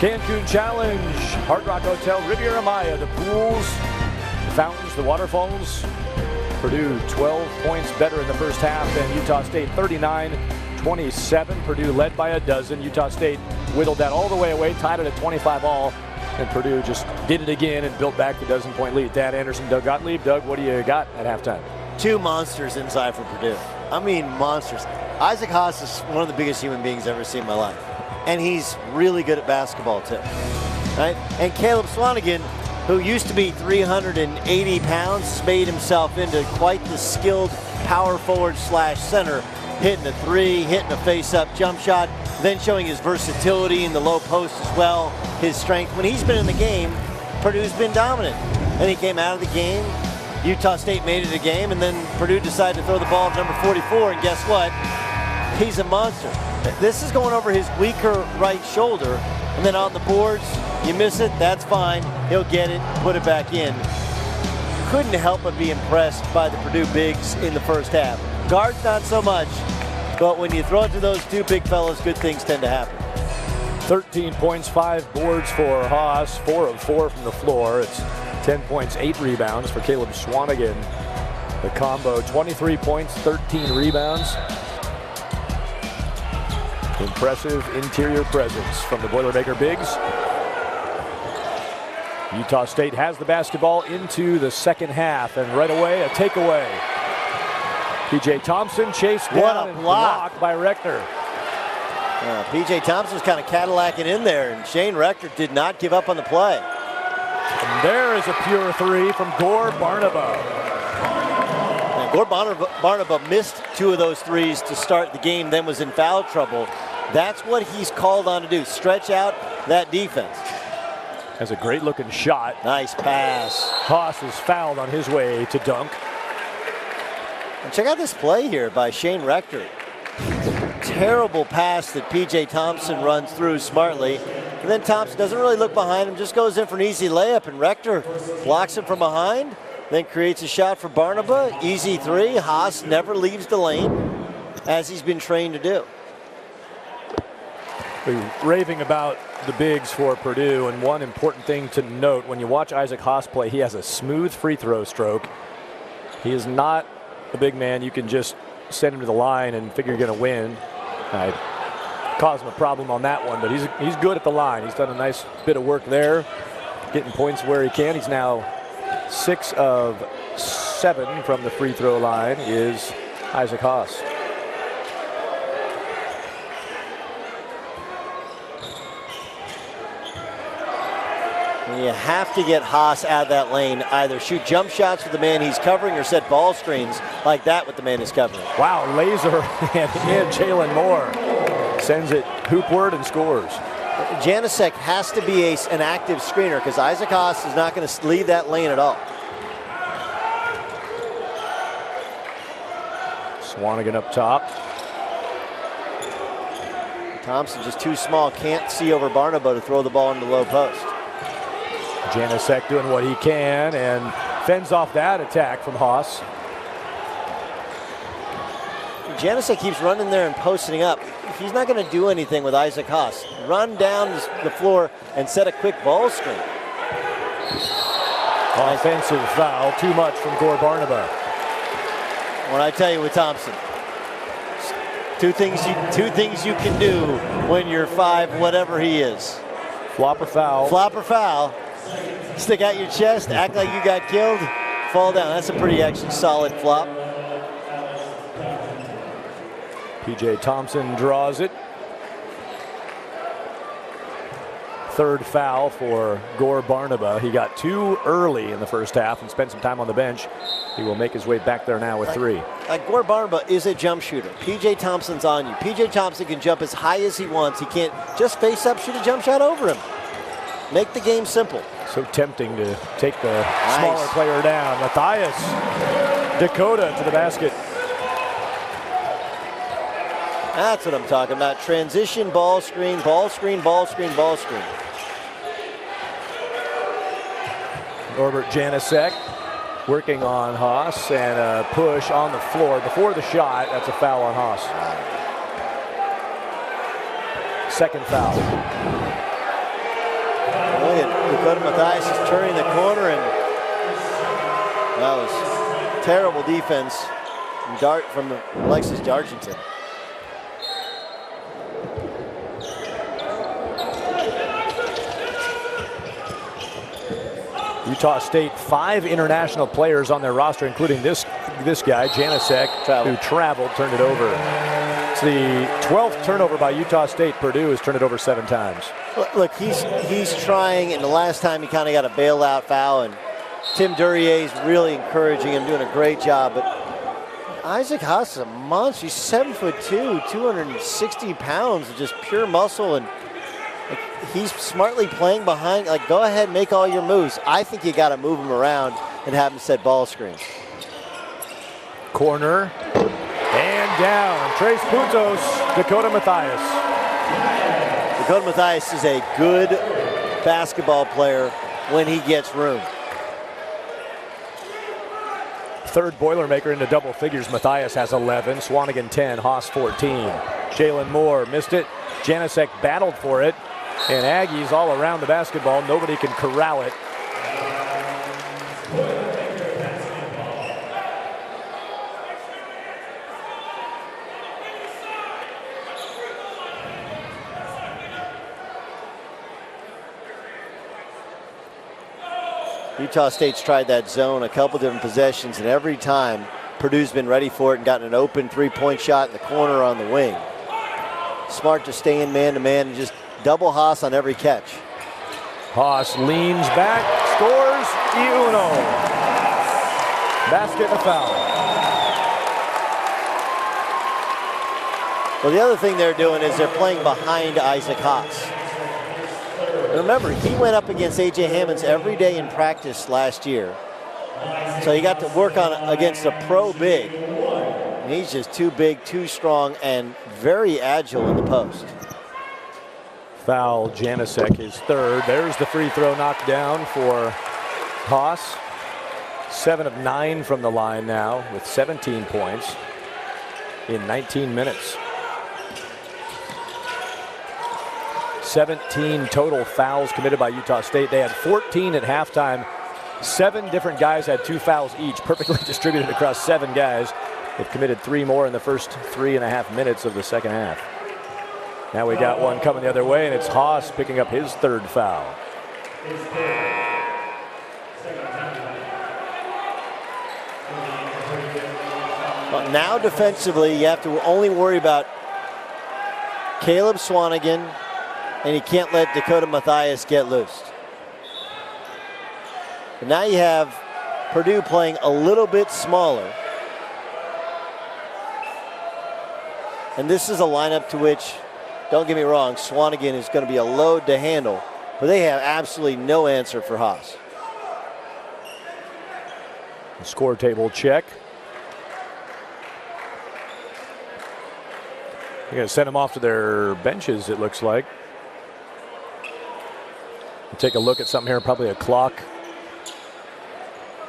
Cancun Challenge, Hard Rock Hotel, Riviera Maya, the pools, the fountains, the waterfalls. Purdue 12 points better in the first half than Utah State, 39-27. Purdue led by a dozen. Utah State whittled that all the way away, tied it at 25 all. And Purdue just did it again and built back the dozen-point lead. Dan Anderson, Doug Gottlieb. Doug, what do you got at halftime? Two monsters inside for Purdue. I mean, monsters. Isaac Haas is one of the biggest human beings I've ever seen in my life. And he's really good at basketball, too. Right? And Caleb Swanigan, who used to be 380 pounds, made himself into quite the skilled power forward / center, hitting a three, hitting a face-up jump shot, then showing his versatility in the low post as well, his strength. When he's been in the game, Purdue's been dominant. Then he came out of the game. Utah State made it a game, and then Purdue decided to throw the ball at number 44, and guess what? He's a monster. This is going over his weaker right shoulder, and then on the boards, you miss it, that's fine. He'll get it, put it back in. Couldn't help but be impressed by the Purdue bigs in the first half. Guards, not so much, but when you throw it to those two big fellas, good things tend to happen. 13 points, 5 boards for Haas, 4 of 4 from the floor. It's 10 points, 8 rebounds for Caleb Swanigan. The combo, 23 points, 13 rebounds. Impressive interior presence from the Boilermaker bigs. Utah State has the basketball into the second half, and right away a takeaway. P.J. Thompson chased down and blocked by Rector. P.J. Thompson's kind of Cadillacing in there, and Shane Rector did not give up on the play. And there is a pure three from Gore Barnaba. And Gore Barnaba missed 2 of those threes to start the game, then was in foul trouble. That's what he's called on to do, stretch out that defense. Has a great looking shot. Nice pass. Haas is fouled on his way to dunk. And check out this play here by Shane Rector. Terrible pass that P.J. Thompson runs through smartly. And then Thompson doesn't really look behind him, just goes in for an easy layup, and Rector blocks him from behind, then creates a shot for Barnaba. Easy three. Haas never leaves the lane, as he's been trained to do. We're raving about the bigs for Purdue, and one important thing to note when you watch Isaac Haas play, he has a smooth free throw stroke. He is not a big man you can just send him to the line and figure you're going to win. I caused him a problem on that one, but he's good at the line. He's done a nice bit of work there, getting points where he can. He's now 6 of 7 from the free throw line is Isaac Haas. You have to get Haas out of that lane. Either shoot jump shots with the man he's covering or set ball screens like that with the man he's covering. Wow, laser and Jalen Moore sends it hoopward and scores. Janasek has to be an active screener because Isaac Haas is not going to leave that lane at all. Swanigan up top. Thompson just too small, can't see over Barnaba to throw the ball into the low post. Janasek doing what he can and fends off that attack from Haas. Janasek keeps running there and posting up. He's not going to do anything with Isaac Haas. Run down the floor and set a quick ball screen. Offensive foul, too much from Gore Barnaba. When I tell you with Thompson, two things you can do when you're 5, whatever he is. Flop or foul. Flop or foul. Stick out your chest, act like you got killed, fall down. That's a pretty actually solid flop. P.J. Thompson draws it. 3rd foul for Gore Barnaba. He got 2 early in the first half and spent some time on the bench. He will make his way back there now with 3. Gore Barnaba is a jump shooter. P.J. Thompson's on you. P.J. Thompson can jump as high as he wants. He can't just face up, shoot a jump shot over him. Make the game simple. So tempting to take the smaller player down. Matthias Dakota to the basket. That's what I'm talking about. Transition, ball screen, ball screen, ball screen, ball screen. Norbert Janasek working on Haas, and a push on the floor before the shot. That's a foul on Haas. 2nd foul. Dakota Mathias is turning the corner, and that was terrible defense from Alexis Dargington. Utah State, 5 international players on their roster, including this guy, Janasek, who traveled, turned it over. It's the 12th turnover by Utah State. Purdue has turned it over 7 times. Look, he's trying, and the last time he kind of got a bailout foul, and Tim Duryea's really encouraging him, doing a great job. But Isaac Haas is a monster. He's 7'2", 260 pounds of just pure muscle, and he's smartly playing behind. Like, go ahead, make all your moves. I think you got to move him around and have him set ball screens. Corner and down. Tres Puntos, Dakota Mathias. Dakota Mathias is a good basketball player when he gets room. Third Boilermaker into double figures. Mathias has 11, Swanigan 10, Haas 14. Jalen Moore missed it. Janasek battled for it. And Aggies all around the basketball. Nobody can corral it. Utah State's tried that zone a couple different possessions, and every time Purdue's been ready for it and gotten an open three-point shot in the corner on the wing. Smart to stay in man-to-man and just double Haas on every catch. Haas leans back, scores, y uno. Basket and a foul. Well, the other thing they're doing is they're playing behind Isaac Haas. Remember, he went up against A.J. Hammonds every day in practice last year. So he got to work on against a pro big. And he's just too big, too strong, and very agile in the post. Foul, Janasek, his third. There's the free throw knocked down for Haas. 7 of 9 from the line now with 17 points in 19 minutes. 17 total fouls committed by Utah State. They had 14 at halftime. 7 different guys had 2 fouls each, perfectly distributed across 7 guys. They've committed 3 more in the first 3.5 minutes of the second half. Now we got one coming the other way, and it's Haas picking up his 3rd foul. Well, now defensively, you have to only worry about Caleb Swanigan, and you can't let Dakota Mathias get loose. But now you have Purdue playing a little bit smaller. And this is a lineup to which, don't get me wrong, Swanigan is going to be a load to handle, but they have absolutely no answer for Haas. Score table check. They're going to send them off to their benches, it looks like. We'll take a look at something here, probably a clock.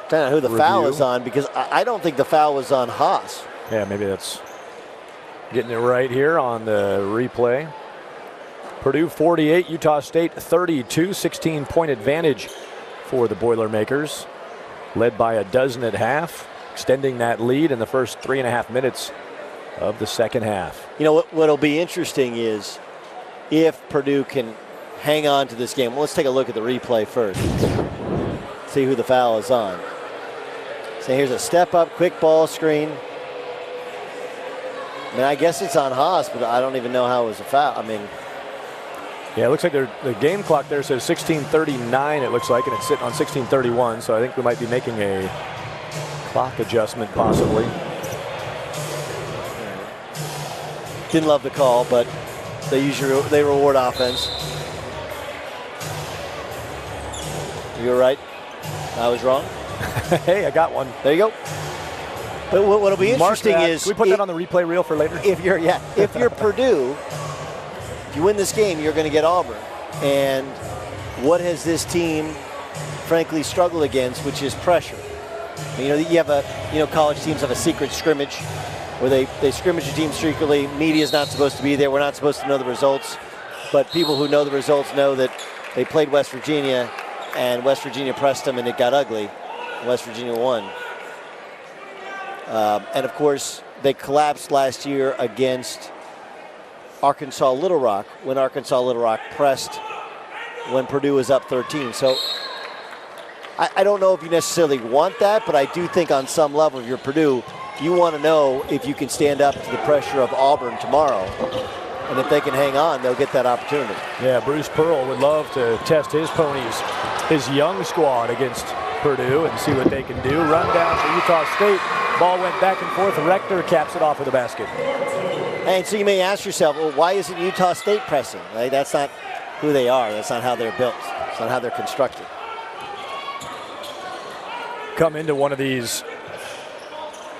I don't know who the foul is on, because I don't think the foul was on Haas. Yeah, maybe that's getting it right here on the replay. Purdue 48, Utah State 32, 16-point advantage for the Boilermakers, led by a dozen at half, extending that lead in the first 3.5 minutes of the second half. You know, what'll be interesting is if Purdue can hang on to this game. Well, let's take a look at the replay first. See who the foul is on. So here's a step-up, quick ball screen. I mean, I guess it's on Haas, but I don't even know how it was a foul. I mean, yeah, it looks like the game clock there says 16:39, it looks like, and it's sitting on 16:31, so I think we might be making a clock adjustment possibly. Didn't love the call, but they reward offense. You were right. I was wrong. Hey, I got one. There you go. But what'll be interesting is, can we put that on the replay reel for later? If you're Purdue, if you win this game, you're going to get Auburn. And what has this team, frankly, struggled against, which is pressure. You know, college teams have a secret scrimmage where they scrimmage a team secretly. Media's not supposed to be there. We're not supposed to know the results. But people who know the results know that they played West Virginia and West Virginia pressed them, and it got ugly. West Virginia won. And, of course, they collapsed last year against Arkansas Little Rock when Arkansas Little Rock pressed when Purdue was up 13. So I don't know if you necessarily want that, but I do think on some level, if you're Purdue, you want to know if you can stand up to the pressure of Auburn tomorrow. And if they can hang on, they'll get that opportunity. Yeah, Bruce Pearl would love to test his ponies, his young squad against Purdue and see what they can do. Run down for Utah State. Ball went back and forth. Rector caps it off with a basket. And so you may ask yourself, well, why isn't Utah State pressing? Right? That's not who they are. That's not how they're built. It's not how they're constructed. Come into one of these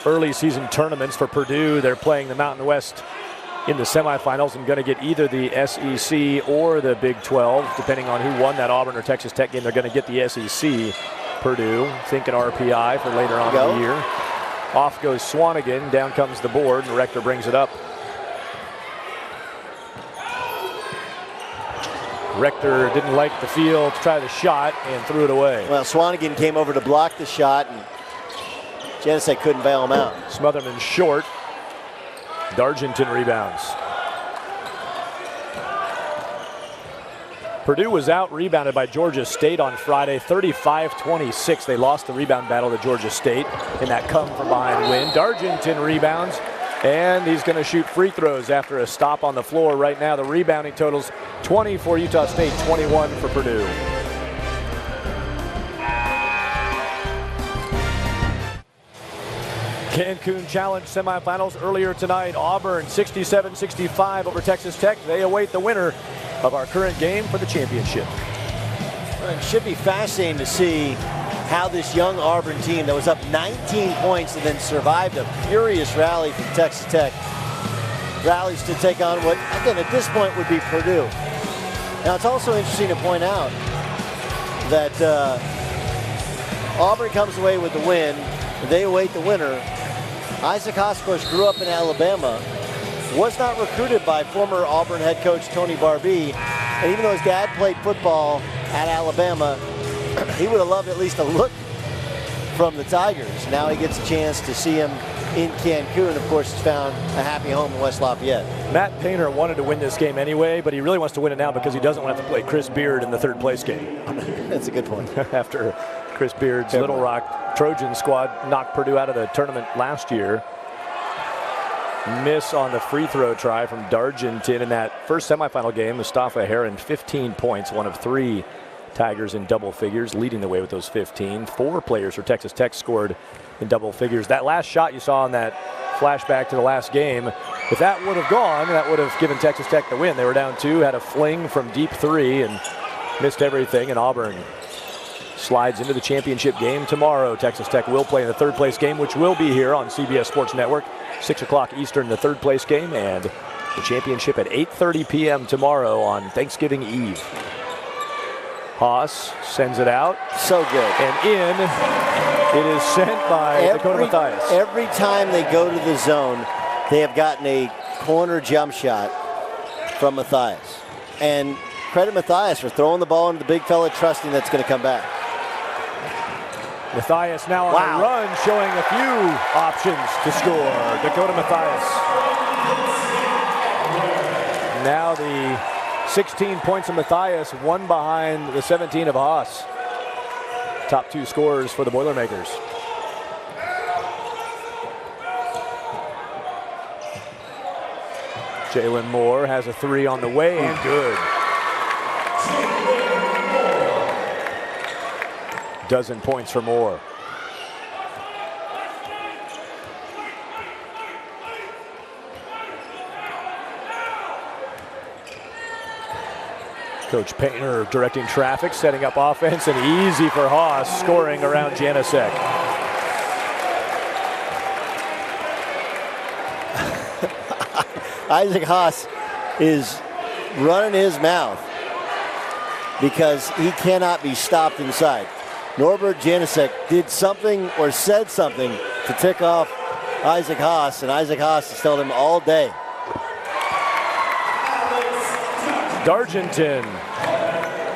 early season tournaments for Purdue. They're playing the Mountain West in the semifinals and going to get either the SEC or the Big 12, depending on who won that Auburn or Texas Tech game. They're going to get the SEC. Purdue thinking RPI for later on in the year. Off goes Swanigan. Down comes the board, and Rector brings it up. Rector didn't like the feel to try the shot and threw it away. Well, Swanigan came over to block the shot, and Janusek couldn't bail him out. Smotherman short. Dargington rebounds. Purdue was out rebounded by Georgia State on Friday, 35-26. They lost the rebound battle to Georgia State in that come from behind win. Dargington rebounds, and he's going to shoot free throws after a stop on the floor right now. The rebounding totals 20 for Utah State, 21 for Purdue. Cancun Challenge semifinals earlier tonight. Auburn 67-65 over Texas Tech. They await the winner of our current game for the championship. Well, it should be fascinating to see how this young Auburn team that was up 19 points and then survived a furious rally from Texas Tech rallies to take on what, again, at this point would be Purdue. Now, it's also interesting to point out that Auburn comes away with the win. They await the winner. Isaac Haas, of course, grew up in Alabama, was not recruited by former Auburn head coach Tony Barbee, and even though his dad played football at Alabama, he would have loved at least a look from the Tigers. Now he gets a chance to see him in Cancun. Of course, he's found a happy home in West Lafayette. Matt Painter wanted to win this game anyway, but he really wants to win it now because he doesn't want to have to play Chris Beard in the third place game. That's a good point. After Chris Beard's Little Rock Trojan squad knocked Purdue out of the tournament last year. Miss on the free throw try from Dargington in that first semifinal game. Mustafa Heron, 15 points, one of 3 Tigers in double figures, leading the way with those 15. 4 players for Texas Tech scored in double figures. That last shot you saw in that flashback to the last game, if that would have gone, that would have given Texas Tech the win. They were down 2, had a fling from deep 3 and missed everything, and Auburn slides into the championship game tomorrow. Texas Tech will play in the third place game, which will be here on CBS Sports Network. 6 o'clock Eastern, the third place game, and the championship at 8:30 p.m. tomorrow on Thanksgiving Eve. Haas sends it out. So good. And in, it is sent by Dakota Mathias. Every time they go to the zone, they have gotten a corner jump shot from Mathias. And credit Mathias for throwing the ball into the big fella, trusting that's going to come back. Mathias now on the run, showing a few options to score. Dakota Mathias. Now the 16 points of Mathias, 1 behind the 17 of Haas. Top 2 scorers for the Boilermakers. Jalen Moore has a 3 on the way and good. Dozen points for Moore. Coach Painter directing traffic, setting up offense, and easy for Haas, scoring around Janusek. Isaac Haas is running his mouth because he cannot be stopped inside. Norbert Janusek did something or said something to tick off Isaac Haas, and Isaac Haas has told him all day.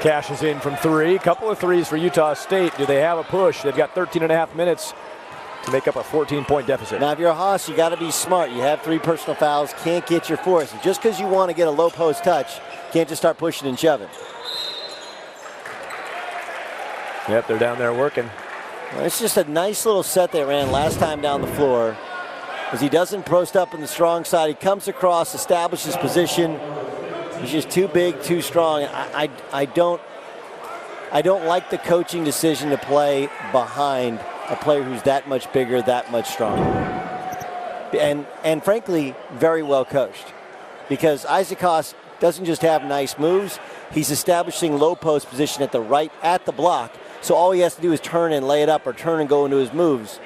cashes in from three. A couple of threes for Utah State. Do they have a push? They've got 13.5 minutes to make up a 14-point deficit. Now, if you're a Haas, you got to be smart. You have 3 personal fouls, can't get your fourth. Just because you want to get a low post touch, can't just start pushing and shoving. Yep, they're down there working. Well, it's just a nice little set they ran last time down the floor. As he doesn't post up in the strong side, he comes across, establishes position. He's just too big, too strong. I don't like the coaching decision to play behind a player who's that much bigger, that much stronger. And frankly, very well coached. Because Isaac Haas doesn't just have nice moves, he's establishing low post position at the block. So all he has to do is turn and lay it up or turn and go into his moves.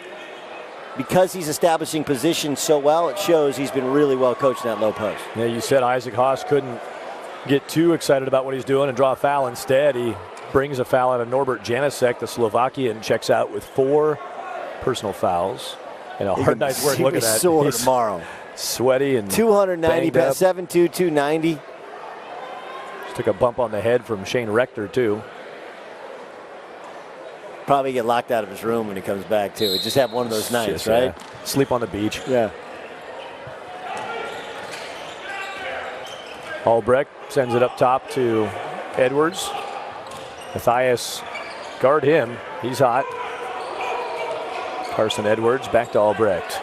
Because he's establishing position so well, it shows he's been really well coached in that low post. Yeah, you said Isaac Haas couldn't get too excited about what he's doing and draw a foul. Instead, he brings a foul out of Norbert Janasek, the Slovakian, checks out with 4 personal fouls. And a hard night's work. Look at that. Sore tomorrow. Sweaty and 290, 7'2", 290. Just took a bump on the head from Shane Rector, too. Probably get locked out of his room when he comes back, too. Just have one of those nights, right? Yeah. Sleep on the beach. Yeah. Albrecht sends it up top to Edwards. Matthias guard him. He's hot. Carson Edwards back to Albrecht.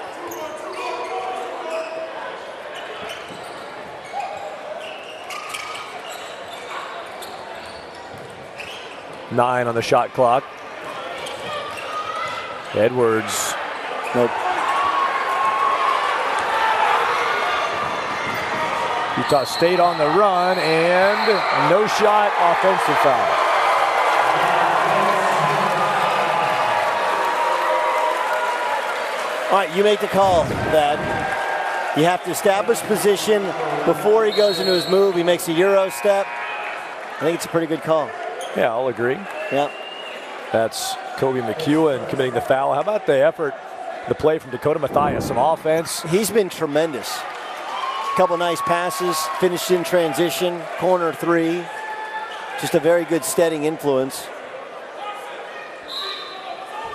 Nine on the shot clock. Edwards. Nope. Utah State on the run and no shot, offensive foul. All right, you make the call that you have to establish position before he goes into his move. He makes a Euro step. I think it's a pretty good call. Yeah, I'll agree. Yeah. That's Kobe McEwen committing the foul. How about the effort, the play from Dakota Matthias? Some offense. He's been tremendous. A couple nice passes, finished in transition, corner 3. Just a very good steadying influence.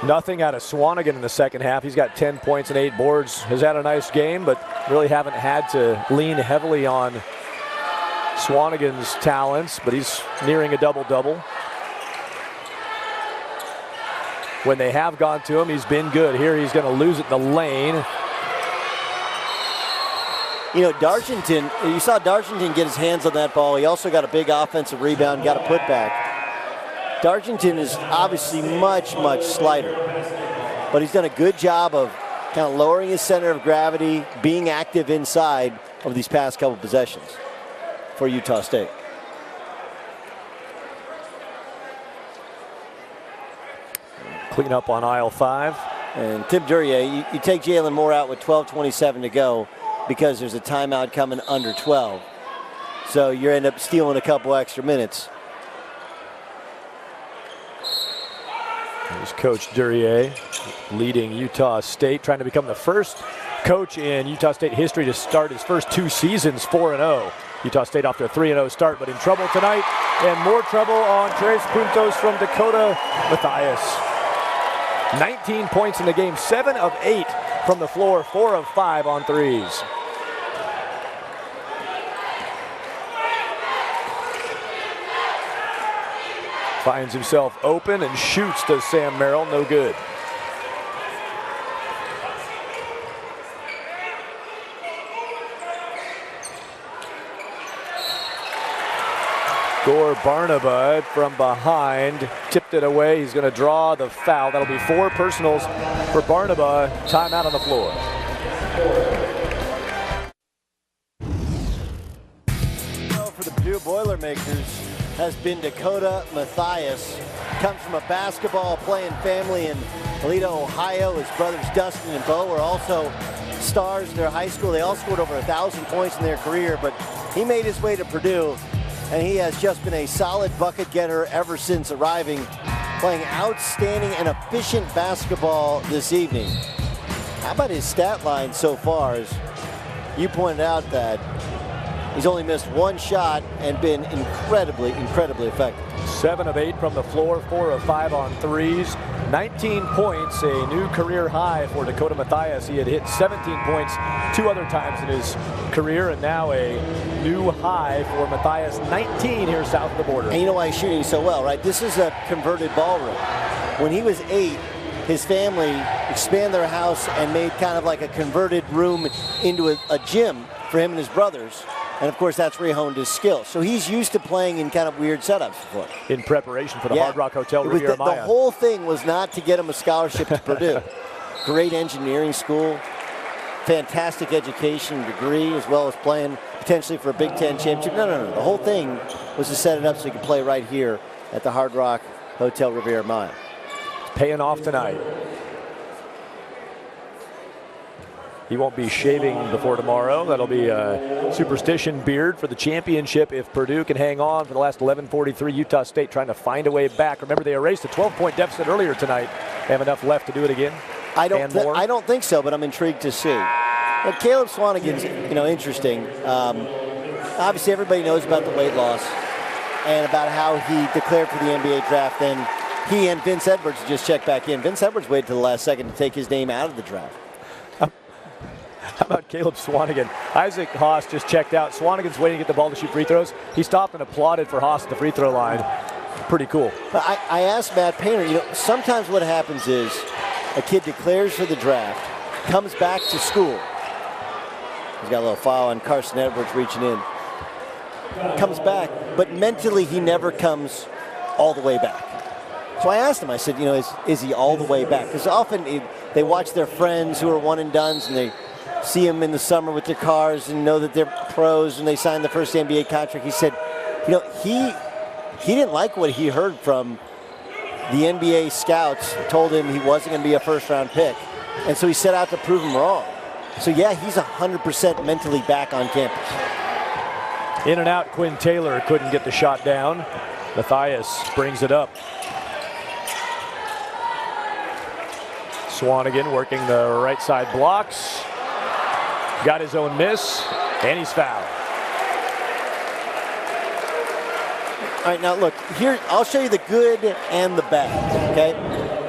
Nothing out of Swanigan in the second half. He's got 10 points and 8 boards. Has had a nice game, but really haven't had to lean heavily on Swanigan's talents, but he's nearing a double-double. When they have gone to him, he's been good. Here he's going to lose it in the lane. You know, Dargington, you saw Dargington get his hands on that ball. He also got a big offensive rebound, got a putback. Dargington is obviously much, much slighter, but he's done a good job of kind of lowering his center of gravity, being active inside of these past couple possessions for Utah State. Clean up on aisle 5. And Tim Duryea, you take Jalen Moore out with 12:27 to go because there's a timeout coming under 12. So you end up stealing a couple extra minutes. Here's Coach Duryea leading Utah State, trying to become the first coach in Utah State history to start his first 2 seasons 4-0. Utah State off to a 3-0 start, but in trouble tonight, and more trouble on Tres Puntos from Dakota Matthias. 19 points in the game, 7 of 8 from the floor, 4 of 5 on threes. Finds himself open and shoots to Sam Merrill, no good. Gore Barnaba from behind, tipped it away. He's going to draw the foul. That'll be 4 personals for Barnaba. Timeout on the floor. For the Purdue Boilermakers has been Dakota Matthias. Comes from a basketball playing family in Toledo, Ohio. His brothers Dustin and Bo are also stars in their high school. They all scored over 1,000 points in their career, but he made his way to Purdue, and he has just been a solid bucket getter ever since arriving, playing outstanding and efficient basketball this evening. How about his stat line so far? As you pointed out that He's only missed one shot and been incredibly effective. 7 of 8 from the floor, 4 of 5 on threes. 19 points, a new career high for Dakota Mathias. He had hit 17 points 2 other times in his career, and now a new high for Mathias, 19 here south of the border. And you know why he's shooting so well, right? This is a converted ballroom. When he was 8, his family expanded their house and made kind of like a converted room into a gym for him and his brothers. And of course, that's where he honed his skills. So he's used to playing in kind of weird setups before. In preparation for the Hard Rock Hotel Riviera Maya. The whole thing was not to get him a scholarship to Purdue. Great engineering school, fantastic education degree, as well as playing potentially for a Big Ten championship. No. The whole thing was to set it up so he could play right here at the Hard Rock Hotel Riviera Maya. It's paying off tonight. He won't be shaving before tomorrow. That'll be a superstition beard for the championship if Purdue can hang on for the last 11:43. Utah State trying to find a way back. Remember, they erased a 12-point deficit earlier tonight. They have enough left to do it again? I don't think so, but I'm intrigued to see. Well, Caleb Swanigan's, interesting. Obviously, everybody knows about the weight loss and about how he declared for the NBA draft. Then he and Vince Edwards just checked back in. Vince Edwards waited till the last second to take his name out of the draft. How about Caleb Swanigan? Isaac Haas just checked out. Swanigan's waiting to get the ball to shoot free throws. He stopped and applauded for Haas at the free throw line. Pretty cool. But I asked Matt Painter, sometimes what happens is a kid declares for the draft, comes back to school. He's got a little foul on Carson Edwards reaching in. Comes back, but mentally he never comes all the way back. So I asked him, I said, is he all the way back? Because often they watch their friends who are one and dones and they see them in the summer with their cars and know that they're pros and they signed the first NBA contract. He said, he didn't like what he heard from the NBA scouts. Told him he wasn't going to be a first-round pick. And so he set out to prove him wrong. So, yeah, he's 100% mentally back on campus. In and out, Quinn Taylor couldn't get the shot down. Mathias brings it up. Swanigan working the right side blocks. Got his own miss, and he's fouled. All right, now look, here, I'll show you the good and the bad, okay?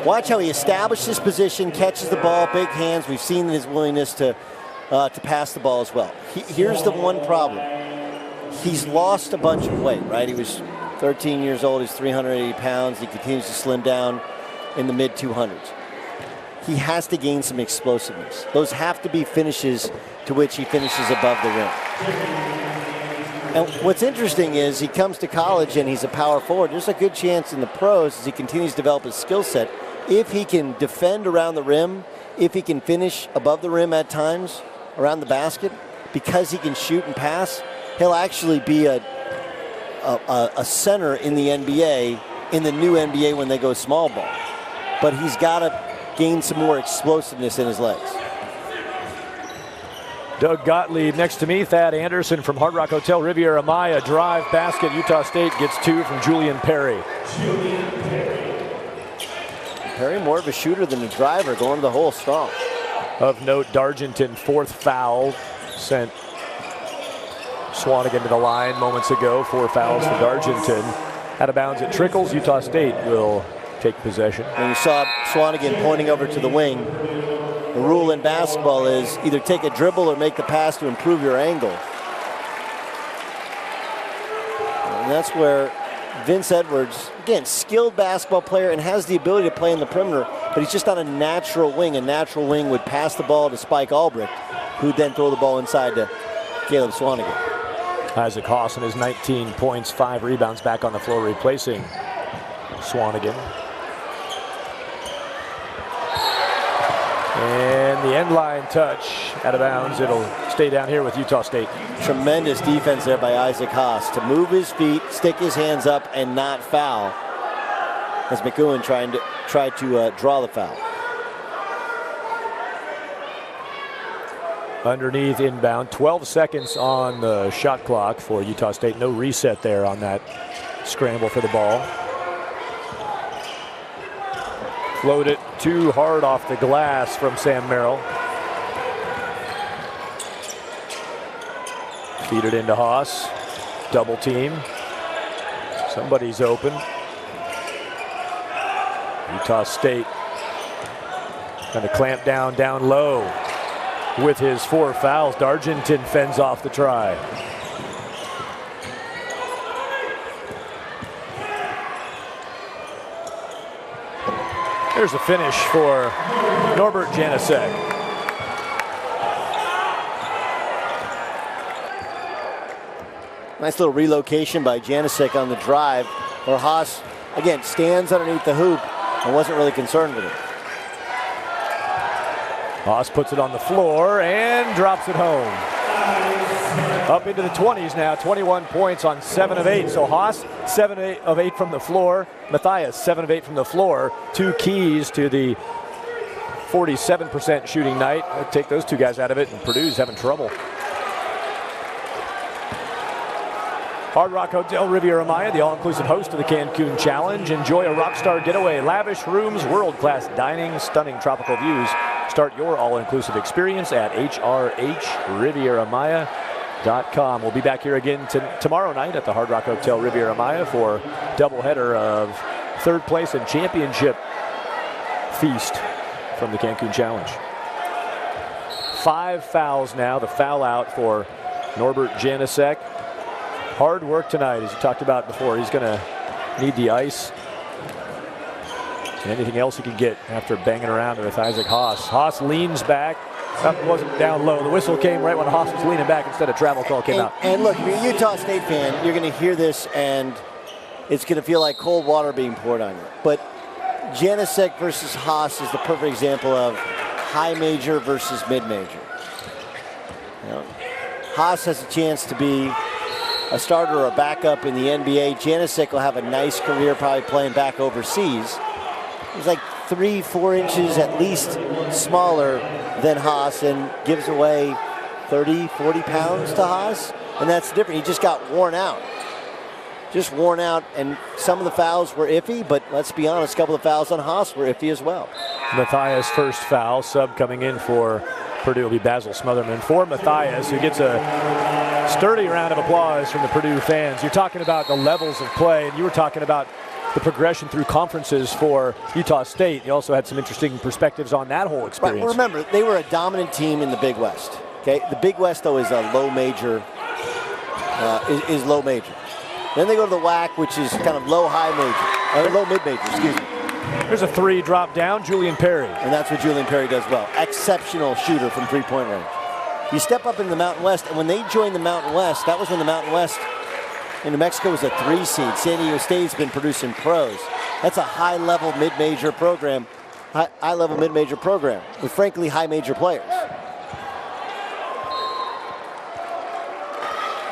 Watch how he established his position, catches the ball, big hands. We've seen his willingness to pass the ball as well. Here's the one problem. He's lost a bunch of weight, right? He was 13 years old, he's 380 pounds. He continues to slim down in the mid-200s. He has to gain some explosiveness. Those have to be finishes to which he finishes above the rim. And what's interesting is he comes to college and he's a power forward. There's a good chance in the pros as he continues to develop his skill set, if he can defend around the rim, if he can finish above the rim at times around the basket, because he can shoot and pass, he'll actually be a center in the NBA, in the new NBA when they go small ball. But he's got to gain some more explosiveness in his legs. Doug Gottlieb next to me. Thad Anderson from Hard Rock Hotel Riviera Maya. Drive basket. Utah State gets 2 from Julian Perry. Perry more of a shooter than a driver, going to the hole strong. Of note, Dargington, 4th foul, sent Swanigan to the line moments ago. 4 fouls for Dargington. Out of bounds, it trickles. Utah State will take possession. And you saw Swanigan pointing over to the wing. The rule in basketball is either take a dribble or make the pass to improve your angle. And that's where Vince Edwards, again, skilled basketball player and has the ability to play in the perimeter, but he's just not a natural wing. A natural wing would pass the ball to Spike Albrecht, who'd then throw the ball inside to Caleb Swanigan. Isaac Haas and his 19 points, 5 rebounds back on the floor, replacing Swanigan. And the end line touch out of bounds. It'll stay down here with Utah State. Tremendous defense there by Isaac Haas to move his feet, stick his hands up, and not foul. As McEwen tried to draw the foul. Underneath inbound, 12 seconds on the shot clock for Utah State. No reset there on that scramble for the ball. Floated too hard off the glass from Sam Merrill. Feed it into Haas. Double team. Somebody's open. Utah State trying to clamp down low with his 4 fouls. Dargenton fends off the try. Here's the finish for Norbert Janasek. Nice little relocation by Janasek on the drive, where Haas, again, stands underneath the hoop and wasn't really concerned with it. Haas puts it on the floor and drops it home. Up into the 20s now, 21 points on 7 of 8. So Haas, 7 of 8 from the floor. Matthias, 7 of 8 from the floor. 2 keys to the 47% shooting night. I'd take those 2 guys out of it, and Purdue's having trouble. Hard Rock Hotel Riviera Maya, the all-inclusive host of the Cancun Challenge. Enjoy a rockstar getaway, lavish rooms, world-class dining, stunning tropical views. Start your all-inclusive experience at hrhrivieramaya.com. We'll be back here again tomorrow night at the Hard Rock Hotel Riviera Maya for doubleheader of 3rd place and championship feast from the Cancun Challenge. 5 fouls now, the foul out for Norbert Janasek. Hard work tonight, as you talked about before. He's going to need the ice and anything else he can get after banging around with Isaac Haas. Haas leans back. That wasn't down low. The whistle came right when Haas was leaning back instead of travel call came out. And look, if you're a Utah State fan, you're going to hear this and it's going to feel like cold water being poured on you. But Janasek versus Haas is the perfect example of high major versus mid-major. You know, Haas has a chance to be a starter or a backup in the NBA. Janasek will have a nice career probably playing back overseas. He's like 3-4 inches at least smaller than Haas and gives away 30-40 pounds to Haas, and that's different. He just got worn out. Just worn out, and some of the fouls were iffy, but let's be honest, a couple of fouls on Haas were iffy as well. Matthias' first foul, sub coming in for Purdue will be Basil Smotherman. For Matthias, who gets a sturdy round of applause from the Purdue fans. You're talking about the levels of play, and you were talking about the progression through conferences for Utah State. You also had some interesting perspectives on that whole experience. Right, well, remember, they were a dominant team in the Big West. Okay, the Big West, though, is a low major, is low major. Then they go to the WAC, which is kind of low-high major, or low mid-major, excuse me. There's a 3 drop down, Julian Perry. And that's what Julian Perry does well. Exceptional shooter from three-point range. You step up in the Mountain West, and when they joined the Mountain West, that was when the Mountain West in New Mexico was a 3 seed. San Diego State's been producing pros. That's a high-level mid-major program, high-level mid-major program with, frankly, high-major players.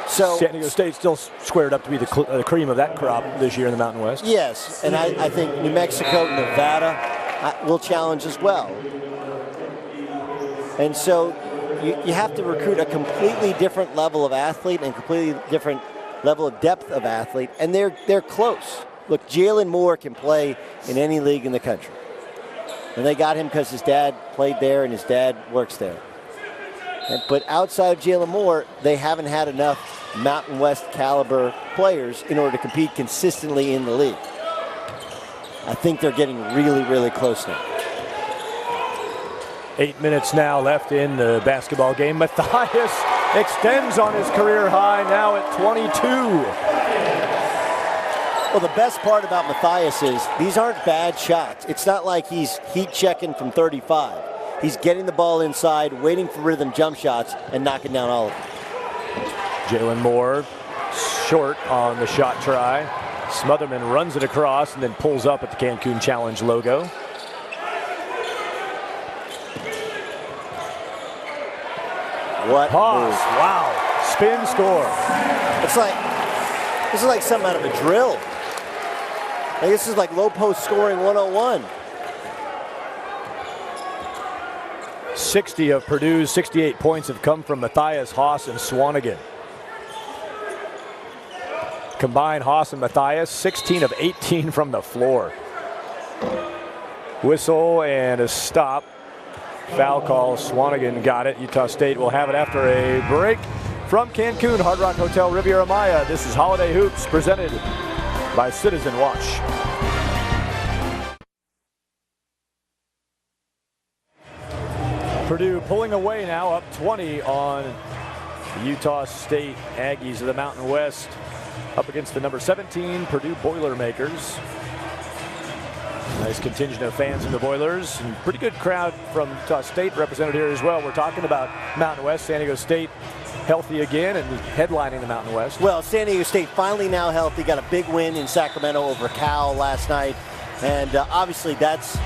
So San Diego State still squared up to be the cream of that crop this year in the Mountain West. Yes, and I think New Mexico, Nevada will challenge as well. And so you have to recruit a completely different level of athlete and completely different level of depth of athlete, and they're close. Look, Jalen Moore can play in any league in the country. And they got him because his dad played there and his dad works there. But outside of Jalen Moore, they haven't had enough Mountain West caliber players in order to compete consistently in the league. I think they're getting really, really close now. 8 minutes now left in the basketball game. Matthias extends on his career high now at 22. Well, the best part about Matthias is these aren't bad shots. It's not like he's heat checking from 35. He's getting the ball inside, waiting for rhythm jump shots, and knocking down all of them. Jalen Moore short on the shot try. Smotherman runs it across and then pulls up at the Cancun Challenge logo. What Haas, move. wow, spin score. This is like something out of a drill. Like, this is like low post scoring 101. 60 of Purdue's 68 points have come from Matthias, Haas, and Swanigan. Combined, Haas and Matthias, 16 of 18 from the floor. Whistle and a stop. Foul call, Swanigan got it. Utah State will have it after a break From Cancun, Hard Rock Hotel Riviera Maya, this is Holiday Hoops presented by Citizen Watch. Purdue pulling away now, up 20 on the Utah State Aggies of the Mountain West, up against the number 17 Purdue Boilermakers. Nice contingent of fans in the Boilers, and pretty good crowd from Utah State represented here as well. We're talking about Mountain West, San Diego State healthy again and headlining the Mountain West. Well, San Diego State finally now healthy, got a big win in Sacramento over Cal last night, and obviously that's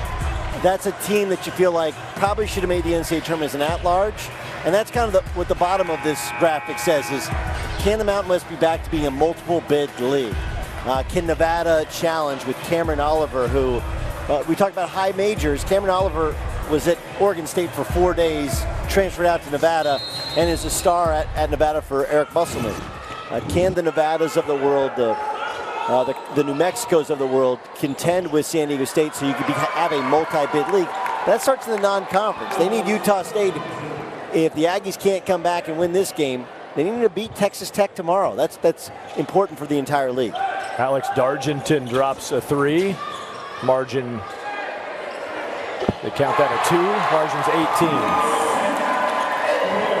a team that you feel like probably should have made the NCAA tournament as an at-large, and that's kind of what the bottom of this graphic says is, can the Mountain West be back to being a multiple bid league? Can Nevada challenge with Cameron Oliver, who we talked about high majors. Cameron Oliver was at Oregon State for 4 days, transferred out to Nevada, and is a star at Nevada for Eric Musselman. Can the Nevadas of the world, the New Mexicos of the world, contend with San Diego State so you could have a multi-bid league? That starts in the non-conference. They need Utah State. If the Aggies can't come back and win this game, they need to beat Texas Tech tomorrow. That's important for the entire league. Alex Dargenton drops a 3. Margin, they count that at 2. Margin's 18.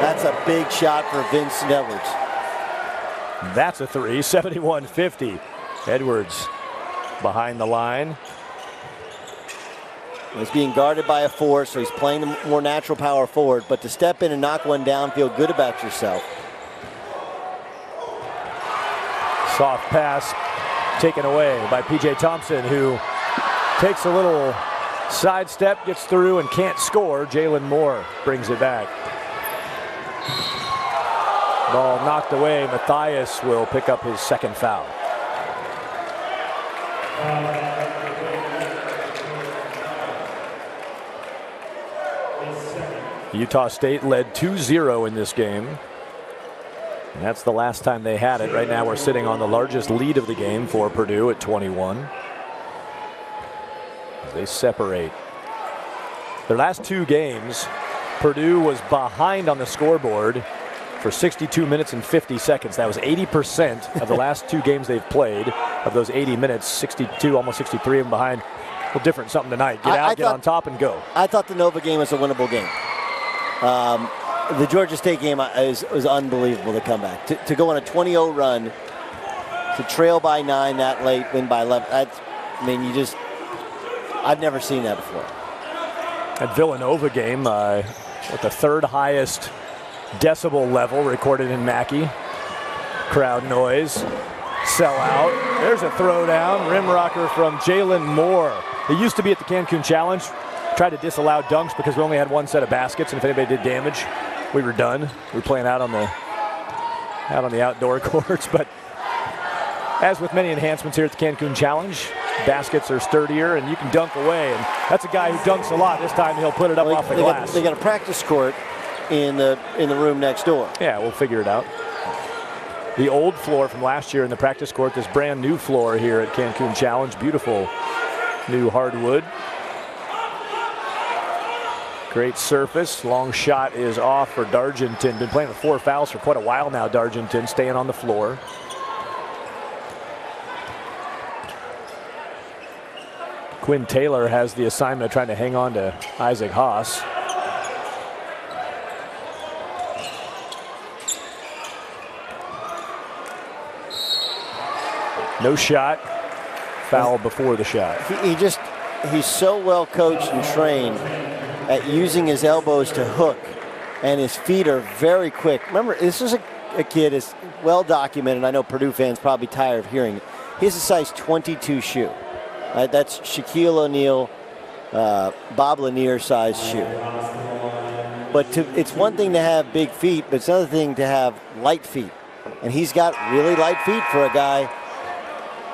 That's a big shot for Vincent Edwards. That's a 3, 71-50. Edwards behind the line. He's being guarded by a 4, so he's playing the more natural power forward, but to step in and knock one down, feel good about yourself. Soft pass taken away by P.J. Thompson, who takes a little sidestep, gets through, and can't score. Jalen Moore brings it back. Ball knocked away. Matthias will pick up his second foul. Utah State led 2-0 in this game. And that's the last time they had it. Right now we're sitting on the largest lead of the game for Purdue at 21. They separate. Their last 2 games, Purdue was behind on the scoreboard for 62 minutes and 50 seconds. That was 80% of the last 2 games they've played. Of those 80 minutes, 62, almost 63 of them behind. Well, different something tonight. Get out, get on top, and go. I thought the Nova game was a winnable game. The Georgia State game was unbelievable to come back. To go on a 20-0 run, to trail by 9 that late, win by 11. I've never seen that before. That Villanova game, with the 3rd highest decibel level recorded in Mackey. Crowd noise, sellout. There's a throwdown, rim rocker from Jalen Moore. He used to be at the Cancun Challenge. Tried to disallow dunks because we only had 1 set of baskets, and if anybody did damage, we were done. We were playing out on the outdoor courts, but as with many enhancements here at the Cancun Challenge, baskets are sturdier and you can dunk away, and that's a guy who dunks a lot. This time he'll put it up off the glass. They got a practice court in the room next door. Yeah, we'll figure it out. The old floor from last year in the practice court, this brand new floor here at Cancun Challenge. Beautiful new hardwood. Great surface. Long shot is off for Dargenton. Been playing with 4 fouls for quite a while now, Dargenton, staying on the floor. Quinn Taylor has the assignment of trying to hang on to Isaac Haas. No shot. Foul before the shot. He's so well coached and trained at using his elbows to hook, and his feet are very quick. Remember, this is a kid is well documented. I know Purdue fans probably tired of hearing it. He has a size 22 shoe. That's Shaquille O'Neal, Bob Lanier size shoe. But it's one thing to have big feet, but it's another thing to have light feet. And he's got really light feet for a guy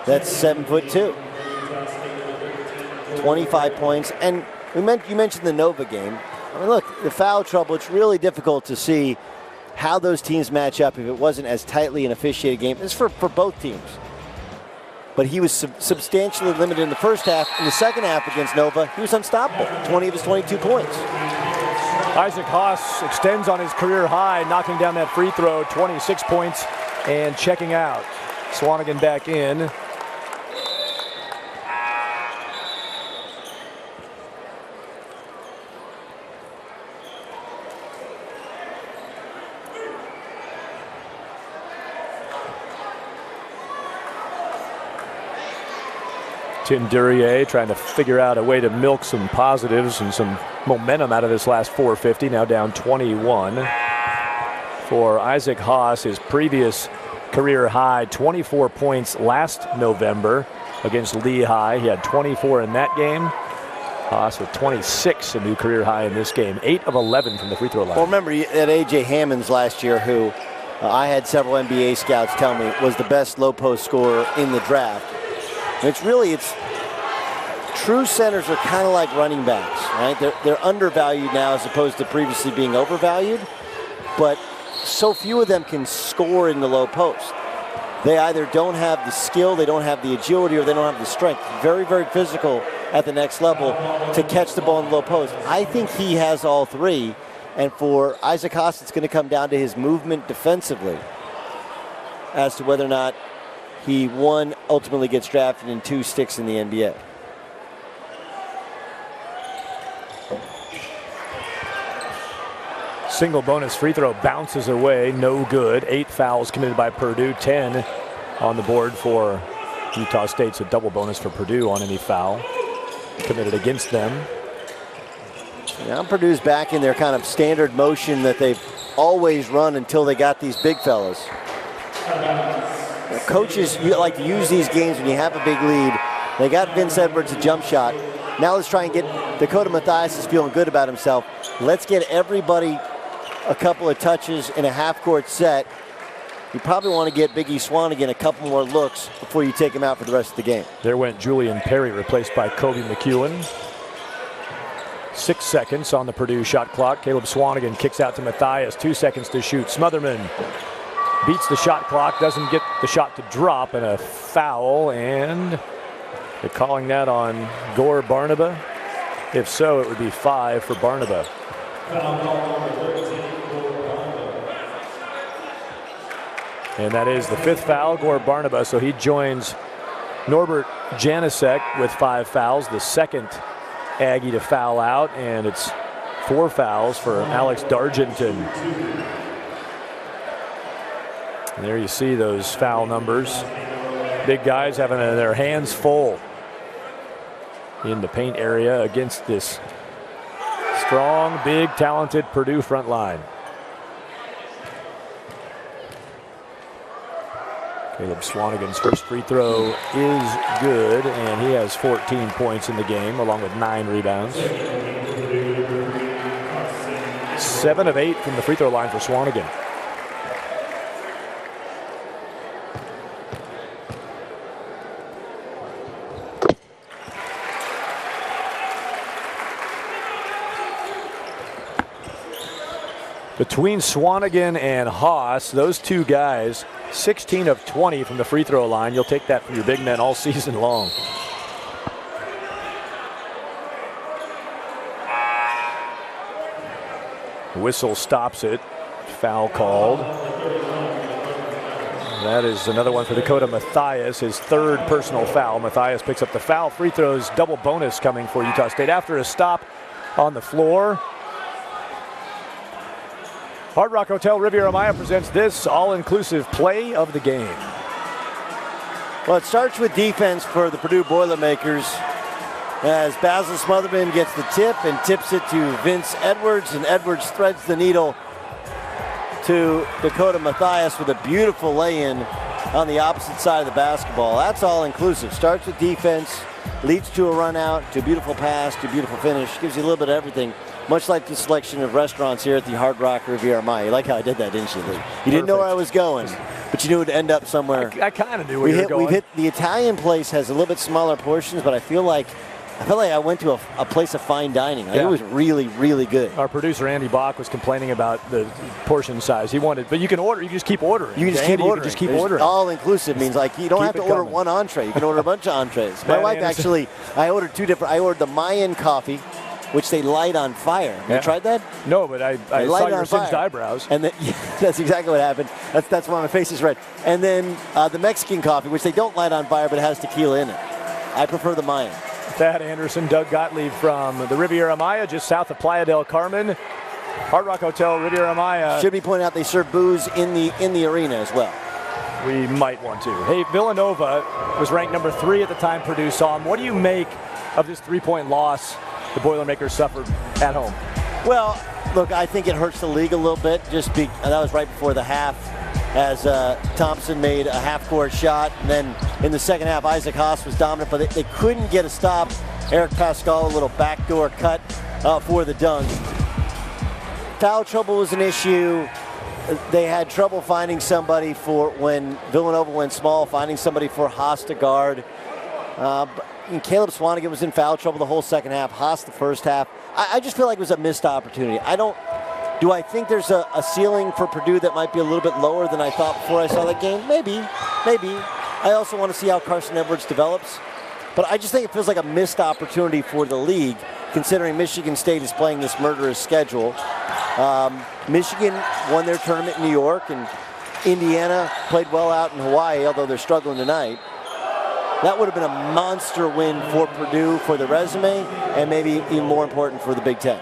that's 7'2". 25 points. And you mentioned the Nova game. I mean, look, the foul trouble, it's really difficult to see how those teams match up if it wasn't as tightly an officiated game. It's for both teams. But he was substantially limited in the first half. In the second half against Nova, he was unstoppable. 20 of his 22 points. Isaac Haas extends on his career high, knocking down that free throw, 26 points, and checking out. Swanigan back in. Tim Duryea trying to figure out a way to milk some positives and some momentum out of this last 450. Now down 21 for Isaac Haas, his previous career high, 24 points last November against Lehigh. He had 24 in that game. Haas with 26, a new career high in this game. 8 of 11 from the free throw line. Well, remember at A.J. Hammonds last year, who I had several NBA scouts tell me was the best low post scorer in the draft. It's true centers are kind of like running backs, right? They're undervalued now as opposed to previously being overvalued, but so few of them can score in the low post. They either don't have the skill, they don't have the agility, or they don't have the strength. Very, very physical at the next level to catch the ball in the low post. I think he has all three, and for Isaac Haas, it's going to come down to his movement defensively as to whether or not he, one, ultimately gets drafted and two, sticks in the NBA. Single bonus free throw bounces away, no good. 8 fouls committed by Purdue, 10 on the board for Utah State's a double bonus for Purdue on any foul committed against them. Now Purdue's back in their kind of standard motion that they've always run until they got these big fellas. Coaches, you like to use these games when you have a big lead. They got Vince Edwards a jump shot. Now let's try and get Dakota Mathias is feeling good about himself. Let's get everybody a couple of touches in a half-court set. You probably want to get Biggie Swanigan a couple more looks before you take him out for the rest of the game. There went Julian Perry, replaced by Kobe McEwen. 6 seconds on the Purdue shot clock. Caleb Swanigan kicks out to Mathias. 2 seconds to shoot. Smotherman beats the shot clock, doesn't get the shot to drop, and a foul, and they're calling that on Gore Barnaba. If so, it would be 5 for Barnaba. And that is the 5th foul, Gore Barnaba, so he joins Norbert Janicek with 5 fouls, the second Aggie to foul out, and it's 4 fouls for Alex Dargenton. And there you see those foul numbers. Big guys having their hands full in the paint area against this strong, big, talented Purdue front line. Caleb Swanigan's first free throw is good, and he has 14 points in the game, along with 9 rebounds. 7 of 8 from the free throw line for Swanigan. Between Swanigan and Haas, those two guys, 16 of 20 from the free throw line. You'll take that from your big men all season long. Whistle stops it. Foul called. That is another one for Dakota Mathias, his 3rd personal foul. Mathias picks up the foul. Free throws, double bonus coming for Utah State after a stop on the floor. Hard Rock Hotel Riviera Maya presents this all-inclusive play of the game. Well, it starts with defense for the Purdue Boilermakers as Basil Smotherman gets the tip and tips it to Vince Edwards, and Edwards threads the needle to Dakota Mathias with a beautiful lay-in on the opposite side of the basketball. That's all-inclusive. Starts with defense, leads to a run out, to a beautiful pass, to a beautiful finish. Gives you a little bit of everything. Much like the selection of restaurants here at the Hard Rock Riviera Maya. You like how I did that, didn't you, Lee? You didn't know where I was going, but you knew it would end up somewhere. I kind of knew where you were going. We've hit the Italian place has a little bit smaller portions, but I felt like I went to a place of fine dining. It was really, really good. Our producer Andy Bach was complaining about the portion size. He wanted, but you can order. You can just keep ordering. You can just keep ordering. All inclusive means like you don't have to order one entree. You can order a bunch of entrees. My wife actually, I ordered 2 different. I ordered the Mayan coffee, which they light on fire. You tried that? No, but I saw your singed eyebrows. And then, that's exactly what happened. That's why my face is red. And then the Mexican coffee, which they don't light on fire, but it has tequila in it. I prefer the Mayan. Thad Anderson, Doug Gottlieb from the Riviera Maya, just south of Playa del Carmen. Hard Rock Hotel, Riviera Maya. Should be pointed out they serve booze in the arena as well. We might want to. Hey, Villanova was ranked number 3 at the time Purdue saw him. What do you make of this 3-point loss the Boilermakers suffered at home? Well, look, I think it hurts the league a little bit. That was right before the half, as Thompson made a half-court shot. And then in the second half, Isaac Haas was dominant, but they couldn't get a stop. Eric Pascal, a little backdoor cut for the dunk. Foul trouble was an issue. They had trouble finding somebody for when Villanova went small, finding somebody for Haas to guard. And Caleb Swanigan was in foul trouble the whole second half, Haas the first half. I just feel like it was a missed opportunity. Do I think there's a ceiling for Purdue that might be a little bit lower than I thought before I saw that game? Maybe. I also want to see how Carson Edwards develops. But I just think it feels like a missed opportunity for the league, considering Michigan State is playing this murderous schedule. Michigan won their tournament in New York, and Indiana played well out in Hawaii, although they're struggling tonight. That would have been a monster win for Purdue for the resume, and maybe even more important for the Big Ten.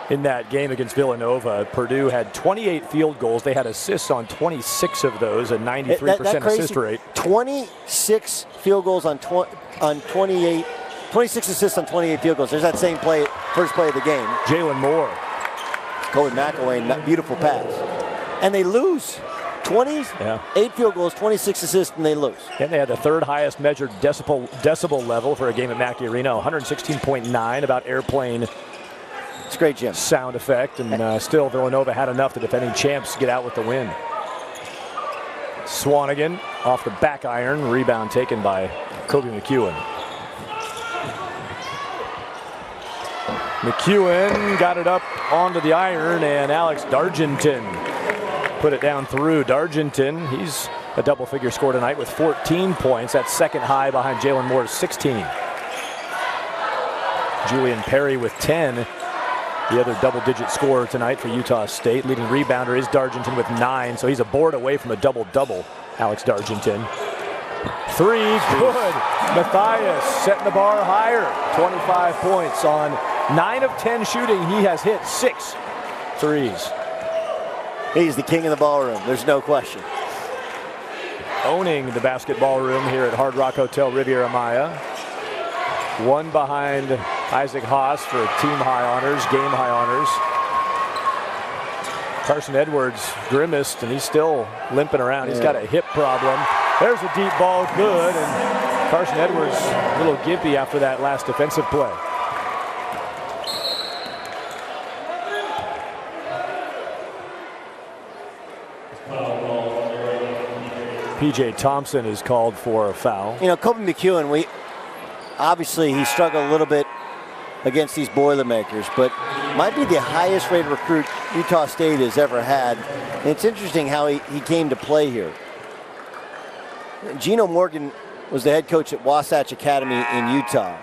In that game against Villanova, Purdue had 28 field goals. They had assists on 26 of those, a 93% assist rate. 26 field goals on 28, 26 assists on 28 field goals. There's that same play, first play of the game. Jalen Moore. Cohen McElwain, beautiful pass. And they lose. 8 field goals, 26 assists, and they lose. And they had the third highest measured decibel level for a game at Mackey Arena, 116.9, about airplane. It's a great gym. Sound effect, and still Villanova had enough, the defending champs, get out with the win. Swanigan off the back iron, rebound taken by Kobe McEwen. McEwen got it up onto the iron, and Alex Dargenton put it down through. Dargenton, he's a double-figure score tonight with 14 points. That's second high behind Jalen Moore's 16. Julian Perry with 10. The other double-digit scorer tonight for Utah State. Leading rebounder is Dargenton with 9, so he's a board away from a double-double, Alex Dargenton. 3, good. Matthias setting the bar higher. 25 points on 9 of 10 shooting. He has hit 6 threes. He's the king of the ballroom, there's no question. Owning the basketball room here at Hard Rock Hotel Riviera Maya. One behind Isaac Haas for team high honors, game high honors. Carson Edwards grimaced, and he's still limping around. He's got a hip problem. There's a deep ball, good, and Carson Edwards a little gimpy after that last defensive play. P.J. Thompson is called for a foul. You know, Kobe McEwen, obviously he struggled a little bit against these Boilermakers, but might be the highest rated recruit Utah State has ever had. And it's interesting how he came to play here. Gino Morgan was the head coach at Wasatch Academy in Utah.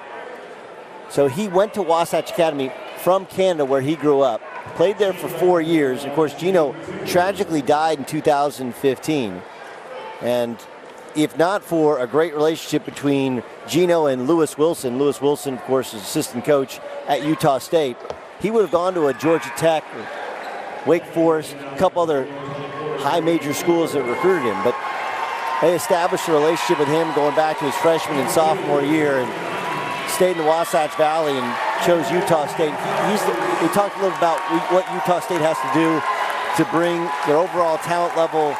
So he went to Wasatch Academy from Canada, where he grew up, played there for 4 years. Of course, Gino tragically died in 2015. And if not for a great relationship between Gino and Lewis Wilson, of course, is assistant coach at Utah State, he would have gone to a Georgia Tech, Wake Forest, a couple other high major schools that recruited him. But they established a relationship with him going back to his freshman and sophomore year, and stayed in the Wasatch Valley and chose Utah State. We talked a little about what Utah State has to do to bring their overall talent level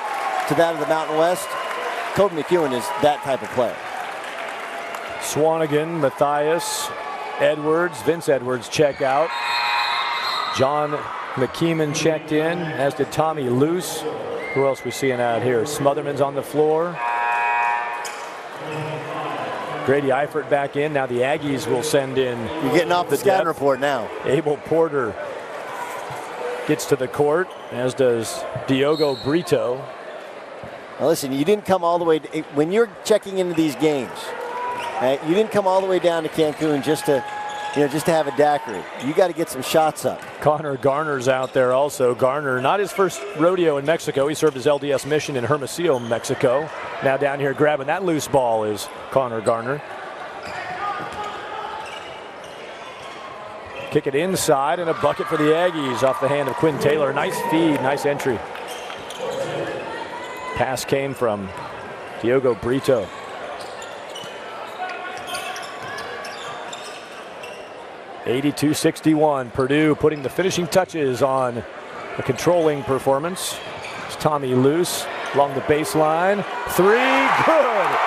to that of the Mountain West. Kobe McEwen is that type of player. Swanigan, Matthias, Edwards, Vince Edwards check out. John McKeeman checked in, as did Tommy Luce. Who else we seeing out here? Smotherman's on the floor. Grady Eifert back in. Now the Aggies will send in. You're getting off the scouting report now. Abel Porter gets to the court, as does Diogo Brito. Now listen, you didn't come all the way, when you're checking into these games, you didn't come all the way down to Cancun just to just to have a daiquiri. You got to get some shots up. Connor Garner's out there also. Garner, not his first rodeo in Mexico. He served his LDS mission in Hermosillo, Mexico. Now down here grabbing that loose ball is Connor Garner. Kick it inside and a bucket for the Aggies off the hand of Quinn Taylor. Nice feed, nice entry. Pass came from Diogo Brito. (82-61). Purdue putting the finishing touches on a controlling performance. It's Tommy Luce along the baseline. Three, good.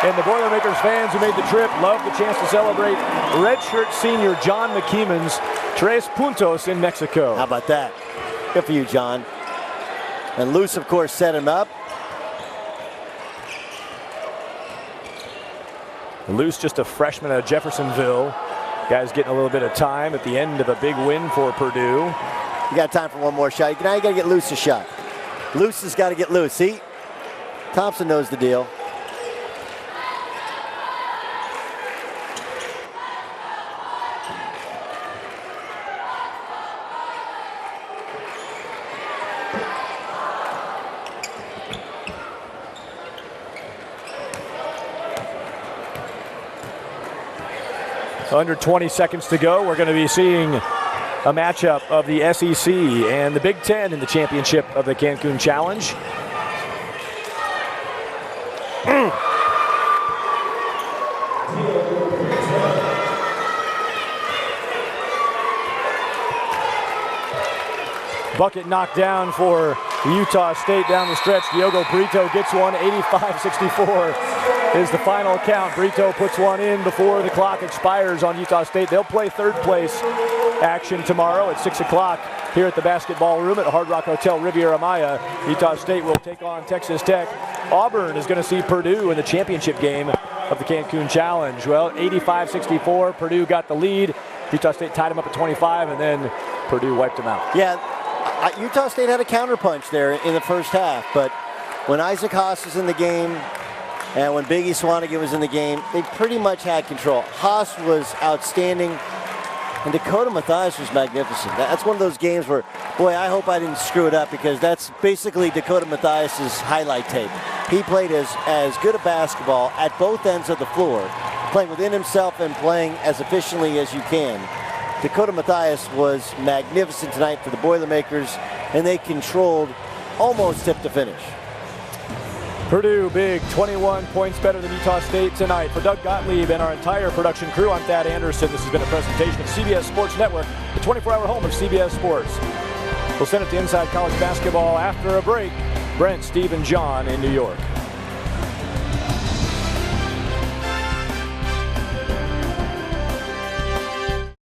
And the Boilermakers fans who made the trip love the chance to celebrate redshirt senior John McKeeman's tres puntos in Mexico. How about that? Good for you, John. And Luce, of course, set him up. Luce, just a freshman out of Jeffersonville. Guys getting a little bit of time at the end of a big win for Purdue. You got time for one more shot. Now you got to get Luce a shot. Luce has got to get loose. See? Thompson knows the deal. Under 20 seconds to go, we're going to be seeing a matchup of the SEC and the Big Ten in the championship of the Cancun Challenge. Bucket knocked down for Utah State down the stretch. Diogo Brito gets one. 85-64 is the final count. Brito puts one in before the clock expires on Utah State. They'll play third place action tomorrow at 6 o'clock here at the basketball room at Hard Rock Hotel Riviera Maya. Utah State will take on Texas Tech. Auburn is going to see Purdue in the championship game of the Cancun Challenge. Well, 85-64, Purdue got the lead. Utah State tied them up at 25, and then Purdue wiped them out. Yeah, Utah State had a counterpunch there in the first half, but when Isaac Haas was in the game and when Biggie Swanigan was in the game, they pretty much had control. Haas was outstanding, and Dakota Mathias was magnificent. That's one of those games where, boy, I hope I didn't screw it up, because that's basically Dakota Mathias' highlight tape. He played as good a basketball at both ends of the floor, playing within himself and playing as efficiently as you can. Dakota Mathias was magnificent tonight for the Boilermakers, and they controlled almost tip to finish. Purdue big, 21 points better than Utah State tonight. For Doug Gottlieb and our entire production crew, I'm Thad Anderson. This has been a presentation of CBS Sports Network, the 24-hour home of CBS Sports. We'll send it to Inside College Basketball after a break. Brent, Steve, and John in New York.